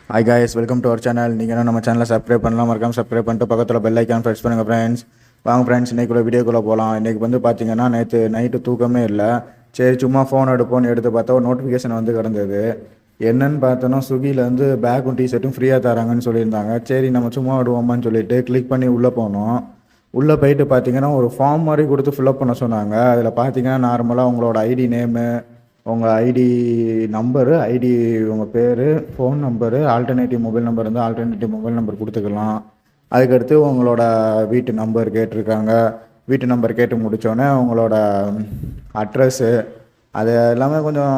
Hi guys, welcome to our channel. நீங்கள் நம்ம சேனலை சப்ஸ்கிரைப் பண்ணலாம், மறக்காம சப்ஸ்கிரைப் பண்ணிட்டு பக்கத்தில் பெல் ஐக்கான் ப்ரெஸ் பண்ணுங்கள் ஃப்ரெண்ட்ஸ். வாங்க ஃப்ரெண்ட்ஸ், இன்றைக்குள்ள வீடியோக்குள்ளே போகலாம். இன்றைக்கி வந்து பார்த்தீங்கன்னா நேற்று நைட்டு தூக்கமே இல்லை. சரி சும்மா ஃபோன் எடுத்து பார்த்தா ஒரு நோட்டிஃபிகேஷன் வந்து கிடந்தது. என்னன்னு பார்த்தோன்னா ஸ்விக்கிலேருந்து பேக்கும் டிஷர்ட்டும் ஃப்ரீயாக தராங்கன்னு சொல்லியிருந்தாங்க. சரி நம்ம சும்மா விடுவோமான்னு சொல்லிட்டு கிளிக் பண்ணி உள்ளே போனோம். உள்ளே போயிட்டு பார்த்தீங்கன்னா ஒரு ஃபார்ம் மாதிரி கொடுத்து ஃபில்அப் பண்ண சொன்னாங்க. அதில் பார்த்தீங்கன்னா நார்மலாக உங்களோட ஐடி நேமு, உங்கள் ஐடி நம்பரு, உங்கள் பேர், phone number, alternative mobile number இருந்தால் ஆல்டர்னேட்டிவ் மொபைல் நம்பர் கொடுத்துக்கலாம். அதுக்கடுத்து உங்களோட வீட்டு நம்பர் கேட்டிருக்காங்க. வீட்டு நம்பர் கேட்டு முடித்தோடனே உங்களோட அட்ரஸ்ஸு அது எல்லாமே கொஞ்சம்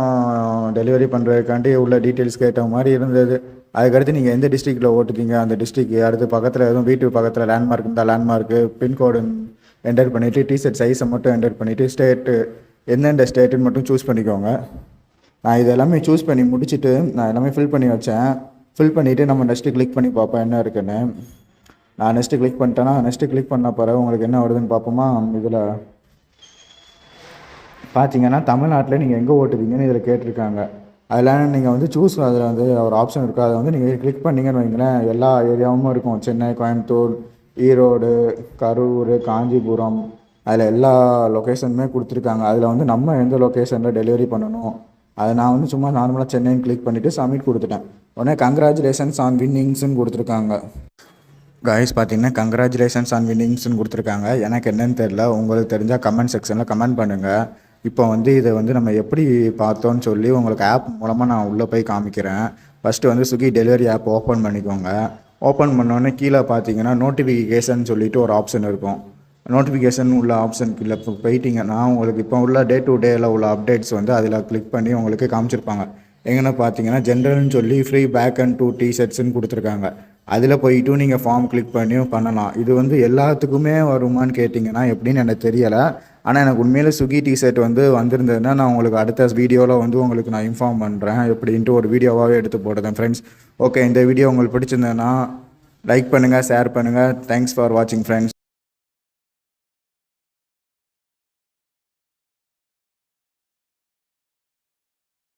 டெலிவரி பண்ணுறதுக்காண்டி உள்ள டீட்டெயில்ஸ் கேட்ட மாதிரி இருந்தது. அதுக்கடுத்து நீங்கள் எந்த டிஸ்ட்ரிக்டில் ஓட்டுறீங்க அந்த டிஸ்ட்ரிக்கு, அடுத்து பக்கத்தில் எதுவும் வீட்டு பக்கத்தில் லேண்ட்மார்க் இருந்தால் லேண்ட்மார்க்கு, பின்கோடு என்டர் பண்ணிவிட்டு டிஷர்ட் சைஸை மட்டும் என்டர் பண்ணிவிட்டு ஸ்டேட்டு எந்தெந்த ஸ்டேட்டுன்னு மட்டும் சூஸ் பண்ணிக்கோங்க. நான் இது எல்லாமே சூஸ் பண்ணி முடிச்சுட்டு நான் எல்லாமே ஃபில் பண்ணி வச்சேன். ஃபில் பண்ணிவிட்டு நம்ம நெக்ஸ்ட்டு கிளிக் பண்ணி பார்ப்போம் என்ன இருக்குன்னு. நான் நெக்ஸ்ட்டு கிளிக் பண்ணிட்டேன்னா நெக்ஸ்ட்டு கிளிக் பண்ண பிறகு உங்களுக்கு என்ன வருதுன்னு பார்ப்போமா. இதில் பார்த்தீங்கன்னா தமிழ்நாட்டில் நீங்கள் எங்கே ஓட்டுவீங்கன்னு இதில் கேட்டிருக்காங்க. அதில் நீங்கள் வந்து அதில் வந்து ஒரு ஆப்ஷன் இருக்குது. அதை வந்து நீங்கள் கிளிக் பண்ணிங்கன்னு வைங்களேன், எல்லா ஏரியாவும் இருக்கும். சென்னை, கோயம்புத்தூர், ஈரோடு, கரூர், காஞ்சிபுரம், அதில் எல்லா லொக்கேஷனுமே கொடுத்துருக்காங்க. அதில் வந்து நம்ம எந்த லொக்கேஷனில் டெலிவரி பண்ணணும் அதை நான் வந்து சும்மா நார்மலாக சென்னைன்னு கிளிக் பண்ணிவிட்டு சப்மிட் கொடுத்துட்டேன். உடனே கங்க்ராச்சுலேஷன்ஸ் ஆன் வின்னிங்ஸ்ன்னு கொடுத்துருக்காங்க. காய்ஸ் பார்த்தீங்கன்னா கங்க்ராச்சுலேஷன்ஸ் ஆன் வின்னிங்ஸ்ன்னு கொடுத்துருக்காங்க. எனக்கு என்னன்னு தெரில, உங்களுக்கு தெரிஞ்சால் கமெண்ட் செக்ஷனில் கமெண்ட் பண்ணுங்கள். இப்போ வந்து இதை வந்து நம்ம எப்படி பார்த்தோன்னு சொல்லி உங்களுக்கு ஆப் மூலமாக நான் உள்ளே போய் காமிக்கிறேன். ஃபஸ்ட்டு வந்து ஸ்விக்கி டெலிவரி ஆப் ஓப்பன் பண்ணிக்கோங்க. ஓப்பன் பண்ணோன்னே கீழே பார்த்தீங்கன்னா நோட்டிஃபிகேஷன் சொல்லிவிட்டு ஒரு ஆப்ஷன் இருக்கும். நோட்டிஃபிகேஷன் உள்ள ஆப்ஷனுக்கு இல்லை இப்போ போயிட்டீங்கன்னா உங்களுக்கு இப்போ உள்ள டே டு டேயில் உள்ள அப்டேட்ஸ் வந்து அதில் கிளிக் பண்ணி உங்களுக்கு காமிச்சிருப்பாங்க. எங்கன்னா பார்த்தீங்கன்னா ஜென்ரல்னு சொல்லி ஃப்ரீ பேக் அண்ட் 2 டிஷர்ட்ஸ்ன்னு கொடுத்துருக்காங்க. அதில் போயிட்டும் நீங்கள் ஃபார்ம் கிளிக் பண்ணியும் பண்ணலாம். இது வந்து எல்லாத்துக்குமே வருமானு கேட்டிங்கன்னா எப்படின்னு எனக்கு தெரியலை. ஆனால் எனக்கு உண்மையிலே ஸ்விக்கி டிஷர்ட் வந்து வந்திருந்ததுன்னா நான் உங்களுக்கு அடுத்த வீடியோவில் வந்து உங்களுக்கு நான் இன்ஃபார்ம் பண்ணுறேன் எப்படின்ட்டு ஒரு வீடியோவாகவே எடுத்து போடுறேன் ஃப்ரெண்ட்ஸ். ஓகே, இந்த வீடியோ உங்களுக்கு பிடிச்சிருந்ததுன்னா லைக் பண்ணுங்கள், ஷேர் பண்ணுங்கள். தேங்க்ஸ் ஃபார் வாட்சிங் ஃப்ரெண்ட்ஸ்.